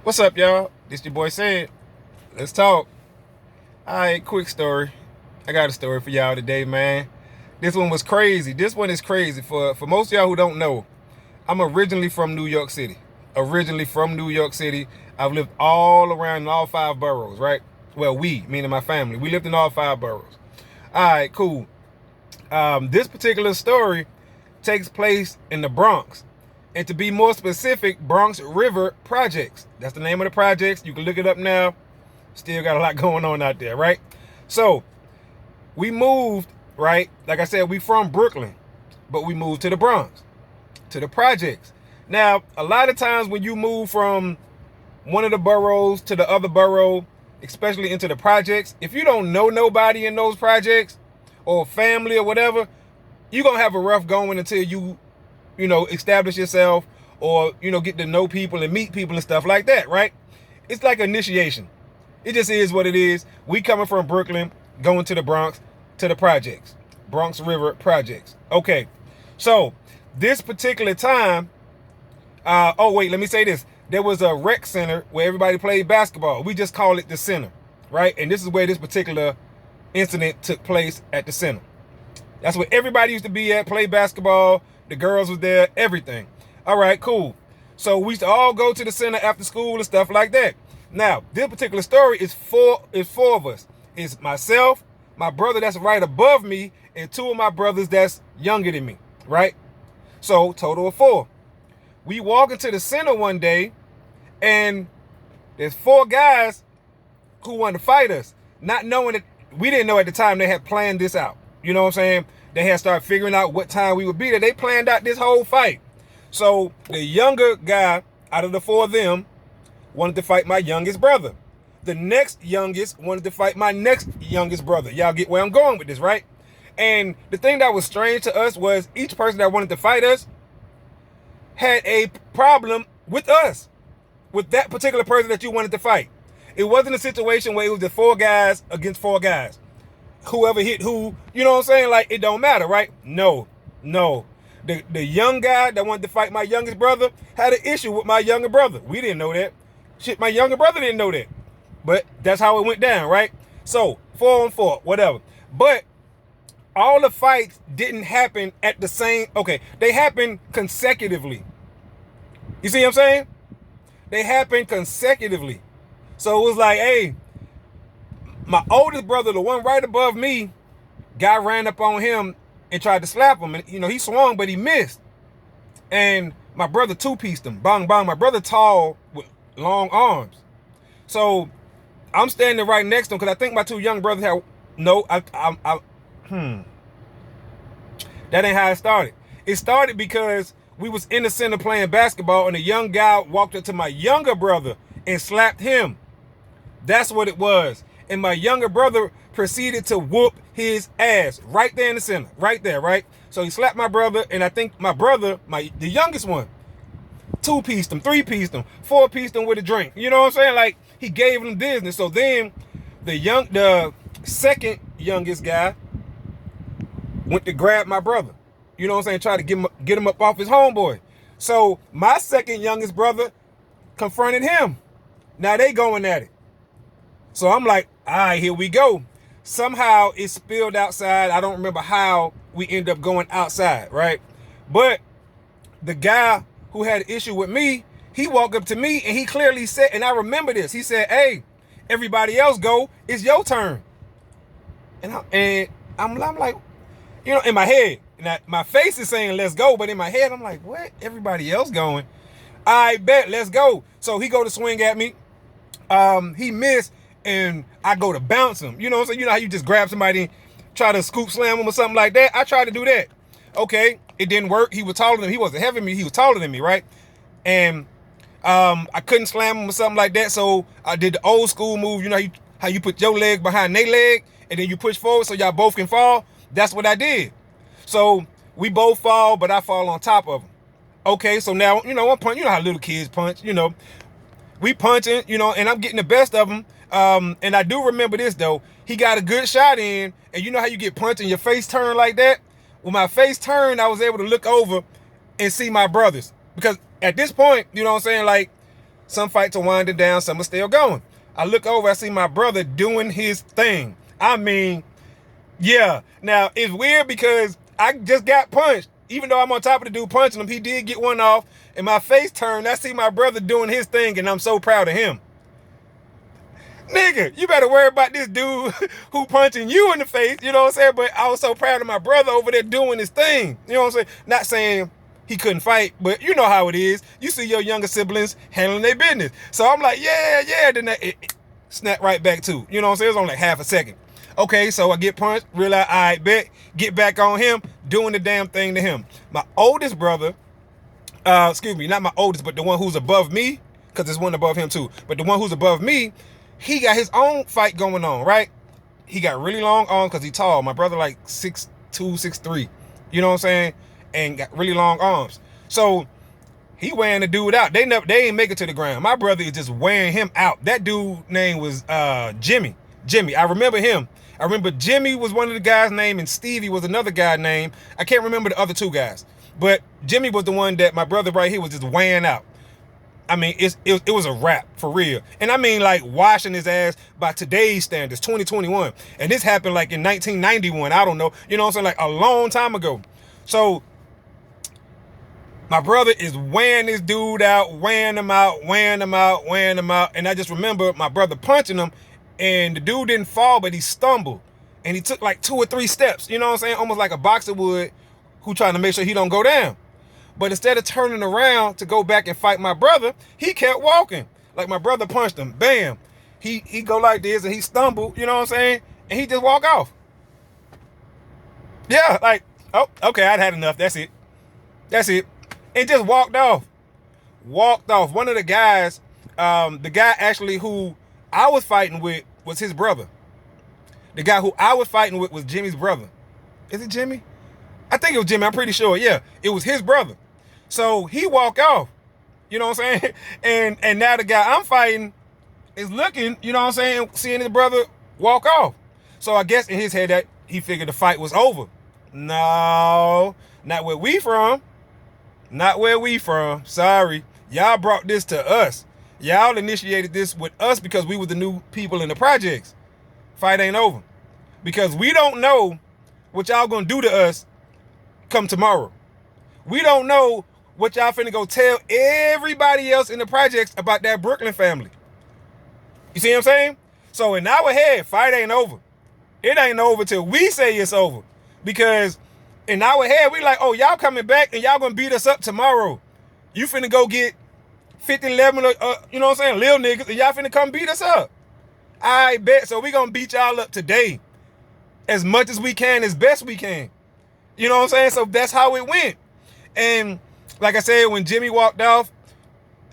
What's up, y'all? This your boy Said. Let's talk. All right, quick story. I got a story for y'all today, man. This one was crazy. This one is crazy. For most of y'all who don't know, I'm originally from New York City. Originally from New York City. I've lived all around in all five boroughs, right? Well, meaning my family, we lived in all five boroughs. All right, cool. This particular story takes place in the Bronx. And to be more specific, Bronx River Projects. That's the name of the projects. You can look it up now. Still got a lot going on out there, right? So we moved, right? Like I said, we from Brooklyn, but we moved to the Bronx, to the projects. Now, a lot of times when you move from one of the boroughs to the other borough, especially into the projects, if you don't know nobody in those projects or family or whatever, you're going to have a rough going until you establish yourself or, get to know people and meet people and stuff like that, right? It's like initiation. It just is what it is. We coming from Brooklyn, going to the Bronx, to the projects, Bronx River Projects. Okay, so this particular time, let me say this. There was a rec center where everybody played basketball. We just call it the center, right? And this is where this particular incident took place, at the center. That's where everybody used to be at, play basketball. The girls was there, everything. All right, cool. So we used to all go to the center after school and stuff like that. Now, this particular story is four of us. It's myself, my brother that's right above me, and two of my brothers that's younger than me, right? So total of four. We walk into the center one day, and there's four guys who wanted to fight us, not knowing that we didn't know at the time they had planned this out. You know what I'm saying? They had started figuring out what time we would be there. They planned out this whole fight. So the younger guy out of the four of them wanted to fight my youngest brother. The next youngest wanted to fight my next youngest brother. Y'all get where I'm going with this, right? And the thing that was strange to us was each person that wanted to fight us had a problem with us, with that particular person that you wanted to fight. It wasn't a situation where it was just four guys against four guys. Whoever hit who, you know what I'm saying? Like, it don't matter, right? No. The young guy that wanted to fight my youngest brother had an issue with my younger brother. We didn't know that. Shit, my younger brother didn't know that. But that's how it went down, right? So, 4-on-4, whatever. But all the fights didn't happen at the same, they happened consecutively. You see what I'm saying? They happened consecutively. So it was like, hey, my oldest brother, the one right above me, guy ran up on him and tried to slap him. And, he swung, but he missed. And my brother two-pieced him. Bang, bang. My brother tall with long arms. So I'm standing right next to him because I think my two young brothers had, that ain't how it started. It started because we was in the center playing basketball and a young guy walked up to my younger brother and slapped him. That's what it was. And my younger brother proceeded to whoop his ass right there in the center, right there, right? So he slapped my brother, and I think my brother, the youngest one, two-pieced him, three-pieced him, four-pieced him with a drink. You know what I'm saying? Like, he gave him business. So then the second youngest guy went to grab my brother. You know what I'm saying? Try to get him up off his homeboy. So my second youngest brother confronted him. Now they going at it. So I'm like, all right, here we go. Somehow it spilled outside. I don't remember how we end up going outside, right? But the guy who had an issue with me, he walked up to me and he clearly said, and I remember this, he said, hey, everybody else go, it's your turn. And I'm like, in my head, my face is saying let's go, but in my head, I'm like, what? Everybody else going? I bet, let's go. So he go to swing at me. He missed. And I go to bounce him. You know what I'm saying? You know how you just grab somebody and try to scoop slam him or something like that? I tried to do that. Okay, it didn't work. He was taller than me. He wasn't heavy than me. He was taller than me, right? And I couldn't slam him or something like that. So I did the old school move. You know how you put your leg behind their leg and then you push forward so y'all both can fall? That's what I did. So we both fall, but I fall on top of him. Okay, so now, I'm punching. You know how little kids punch, We punching, and I'm getting the best of him. And I do remember this though. He got a good shot in, and you know how you get punched and your face turned like that? When my face turned, I was able to look over and see my brothers. Because at this point, you know what I'm saying? Like, Some fights are winding down, some are still going. I look over, I see my brother doing his thing. I mean, yeah. Now, it's weird because I just got punched. Even though I'm on top of the dude punching him, he did get one off, and my face turned. I see my brother doing his thing, and I'm so proud of him. Nigga, you better worry about this dude who punching you in the face, you know what I'm saying? But I was so proud of my brother over there doing his thing. You know what I'm saying? Not saying he couldn't fight, but you know how it is. You see your younger siblings handling their business. So I'm like, yeah. Then it snapped right back too. You know what I'm saying? It was only like half a second. Okay, so I get punched, realize, all right, bet, get back on him, doing the damn thing to him. My oldest brother, excuse me, not my oldest, but the one who's above me, because there's one above him too, but the one who's above me, he got his own fight going on, right? He got really long arms because he's tall. My brother like 6'2", 6'3", you know what I'm saying? And got really long arms. So he weighing the dude out. They ain't make it to the ground. My brother is just weighing him out. That dude name was Jimmy. I remember him. I remember Jimmy was one of the guys' name, and Stevie was another guy's name. I can't remember the other two guys. But Jimmy was the one that my brother right here was just weighing out. I mean, it was a wrap, for real. And I mean, like, washing his ass by today's standards, 2021. And this happened, like, in 1991. I don't know. You know what I'm saying? Like, a long time ago. So, my brother is weighing this dude out, weighing him out. And I just remember my brother punching him, and the dude didn't fall, but he stumbled. And he took, like, 2 or 3 steps. You know what I'm saying? Almost like a boxer would, who trying to make sure he don't go down. But instead of turning around to go back and fight my brother, he kept walking. Like, my brother punched him. Bam. He go like this, and he stumbled, you know what I'm saying? And he just walk off. Yeah, like, oh, okay, I'd had enough. That's it. And just walked off. One of the guys, the guy actually who I was fighting with was his brother. The guy who I was fighting with was Jimmy's brother. Is it Jimmy? I think it was Jimmy. I'm pretty sure. Yeah, it was his brother. So he walked off, you know what I'm saying? And now the guy I'm fighting is looking, you know what I'm saying, seeing his brother walk off. So I guess in his head that he figured the fight was over. No, not where we from. Sorry. Y'all brought this to us. Y'all initiated this with us because we were the new people in the projects. Fight ain't over. Because we don't know what y'all gonna do to us come tomorrow. We don't know what y'all finna go tell everybody else in the projects about that Brooklyn family. You see what I'm saying? So in our head, fight ain't over. It ain't over till we say it's over. Because in our head, we like, oh, y'all coming back and y'all gonna beat us up tomorrow. You finna go get 50, 11, you know what I'm saying, little niggas, and y'all finna come beat us up. I bet. So we gonna beat y'all up today as much as we can, as best we can. You know what I'm saying? So that's how it went. And like I said, when Jimmy walked off,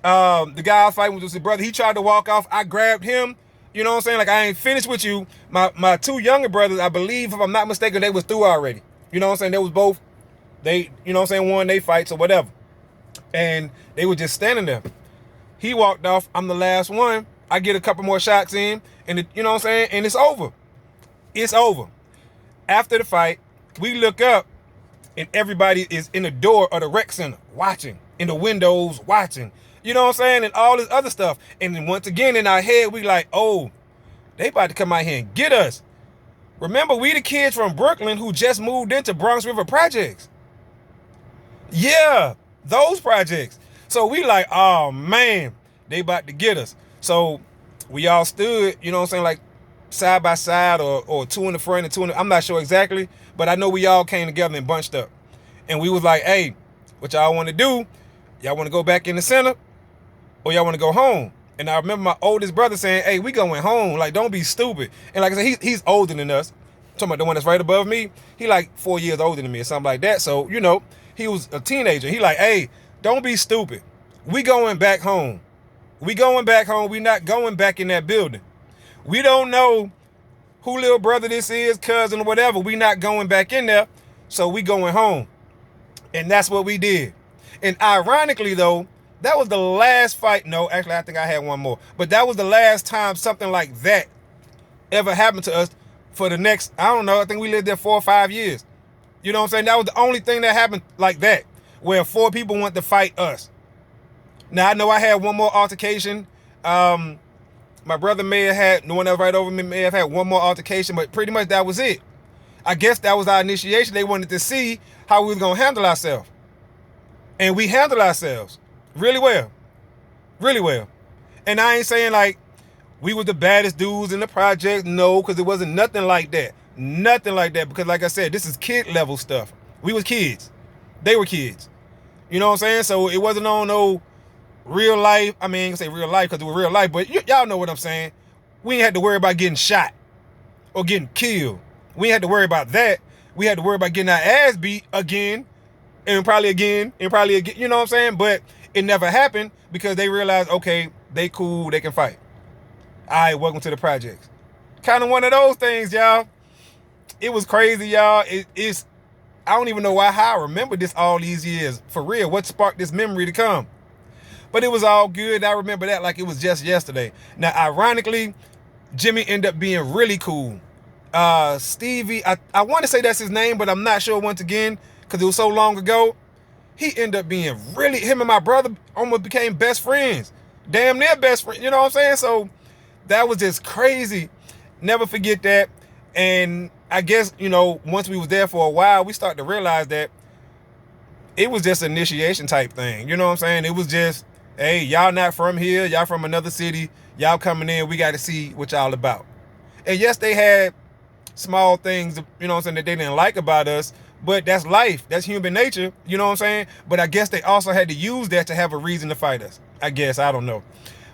the guy I was fighting with was his brother. He tried to walk off. I grabbed him. You know what I'm saying? Like, I ain't finished with you. My 2 younger brothers, I believe, if I'm not mistaken, they was through already. You know what I'm saying? They was both, you know what I'm saying, won they fights or whatever. And they were just standing there. He walked off. I'm the last one. I get a couple more shots in, and you know what I'm saying? And it's over. It's over. After the fight, we look up, and everybody is in the door of the rec center watching, in the windows watching, you know what I'm saying, and all this other stuff. And then once again in our head, we like, oh, they about to come out here and get us. Remember, we the kids from Brooklyn who just moved into Bronx River Projects. Yeah, those projects. So we like, oh man, they about to get us. So we all stood, you know what I'm saying, like side by side or 2 in the front and 2 in the, I'm not sure exactly, but I know we all came together and bunched up. And we was like, hey, what y'all want to do? Y'all want to go back in the center or y'all want to go home? And I remember my oldest brother saying, hey, we going home. Like, don't be stupid. And like I said, he's older than us. I'm talking about the one that's right above me. He like 4 years older than me or something like that. So, you know, he was a teenager. He like, hey, don't be stupid. We going back home. We going back home. We not going back in that building. We don't know who little brother this is, cousin, or whatever. We not going back in there. So we going home. And that's what we did. And ironically, though, that was the last fight. No, actually, I think I had one more. But that was the last time something like that ever happened to us for the next, I don't know, I think we lived there 4 or 5 years. You know what I'm saying? That was the only thing that happened like that, where 4 people want to fight us. Now, I know I had one more altercation. My brother may have had, the one that was right over me may have had one more altercation, but pretty much that was it. I guess that was our initiation. They wanted to see how we was going to handle ourselves. And we handled ourselves really well. Really well. And I ain't saying like we were the baddest dudes in the project. No, because it wasn't nothing like that. Nothing like that. Because like I said, this is kid level stuff. We was kids. They were kids. You know what I'm saying? So it wasn't on no real life. I mean, I ain't gonna say real life because it was real life, but y'all know what I'm saying. We ain't had to worry about getting shot or getting killed. We ain't had to worry about that. We had to worry about getting our ass beat again and probably again and probably again. You know what I'm saying? But it never happened because they realized, okay, they cool, they can fight. All right, welcome to the projects. Kind of one of those things, y'all. It was crazy, y'all. It's I don't even know how I remember this all these years. For real, what sparked this memory to come? But it was all good. I remember that like it was just yesterday. Now, ironically, Jimmy ended up being really cool. Stevie, I want to say that's his name, but I'm not sure once again because it was so long ago. He ended up being really, him and my brother almost became best friends. Damn near best friends, you know what I'm saying? So that was just crazy. Never forget that. And I guess, you know, once we was there for a while, we started to realize that it was just an initiation type thing. You know what I'm saying? It was just, hey, y'all not from here. Y'all from another city. Y'all coming in. We got to see what y'all about. And yes, they had small things, you know what I'm saying, that they didn't like about us. But that's life. That's human nature. You know what I'm saying? But I guess they also had to use that to have a reason to fight us. I guess. I don't know.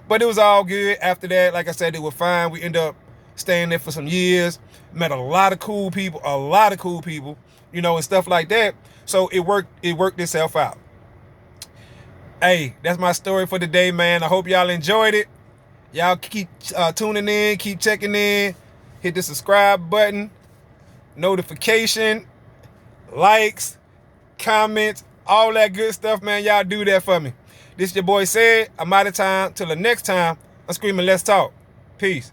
But it was all good. After that, like I said, it was fine. We ended up staying there for some years. Met a lot of cool people. You know, and stuff like that. So it worked itself out. Hey, that's my story for today, man. I hope y'all enjoyed it. Y'all keep tuning in, keep checking in. Hit the subscribe button, notification, likes, comments, all that good stuff, man. Y'all do that for me. This your boy Said. I'm out of time. Till the next time, I'm screaming, let's talk. Peace.